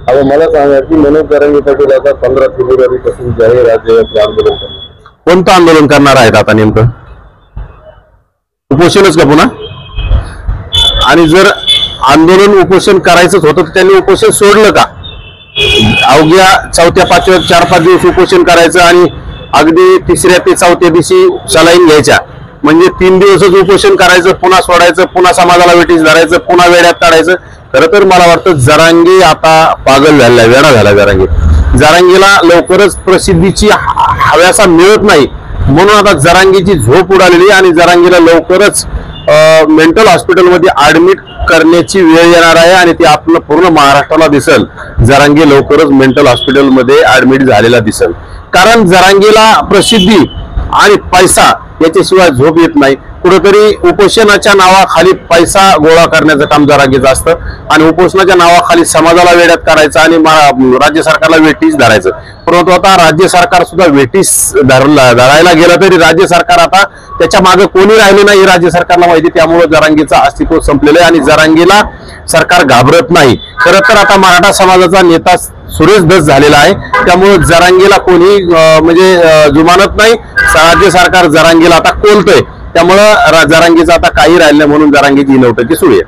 अहो मला सांगा की मनोज जरांगे पाटील आता 15 फेब्रुवारीपासून जाहीर राज्यव्यापी आंदोलन करणार. कोणतं आंदोलन करणार आहेत आता नेमकं? उपोषणच का पुन्हा? आणि जर आंदोलन उपोषण करायचंच होतं तर त्यांनी उपोषण सोडलं का? अवघ्या 4थ्या 5व्या 4-5 दिवस उपोषण करायचं आणि अगदी 3ऱ्या ते 4थ्या दिवशी सलाईन घ्यायच्या, म्हणजे 3 दिवसच उपोषण करायचं, पुन्हा सोडायचं, पुन्हा समाजाला वेठीस धरायचं, पुन्हा वेड्यात काढायचं. खरं तर मला वाटतं जरांगे आता पागल झाला, वेडा झाला जरांगेला लवकरच प्रसिद्धीची हव्यासा मिळत नाही, म्हणून आता जरांगेची झोप उडालेली आणि जरांगेला लवकरच मेंटल हॉस्पिटलमध्ये ऍडमिट करण्याची वेळ येणार आहे आणि ते आपलं पूर्ण महाराष्ट्राला दिसेल. जरांगे लवकरच मेंटल हॉस्पिटलमध्ये ऍडमिट झालेला दिसेल, कारण जरांगेला प्रसिद्धी आणि पैसा याच्याशिवाय झोप येत नाही. कुठेतरी उपोषणाच्या नावाखाली पैसा गोळा करण्याचं काम जरांगेचं असतं आणि उपोषणाच्या नावाखाली समाजाला वेड्यात करायचं आणि राज्य सरकारला वेठीस धरायचं. परंतु आता राज्य सरकार सुद्धा वेठीस धरायला गेलं तरी राज्य सरकार आता त्याच्या मागे कोणी राहिले नाही हे राज्य सरकारला माहिती. त्यामुळे जरांगेचं अस्तित्व संपलेलं आहे आणि जरांगेला सरकार घाबरत नाही. खरं तर आता मराठा समाजाचा नेता सुरेश धस झालेला आहे, त्यामुळे जरांगेला कोणी म्हणजे जुमानत नाही. राज्य सरकार जरांगेला आता कोलतोय, त्यामुळं जरांगेचं आता काही राहिलं नाही, म्हणून जरांगेची नौटंकी सुरू आहे.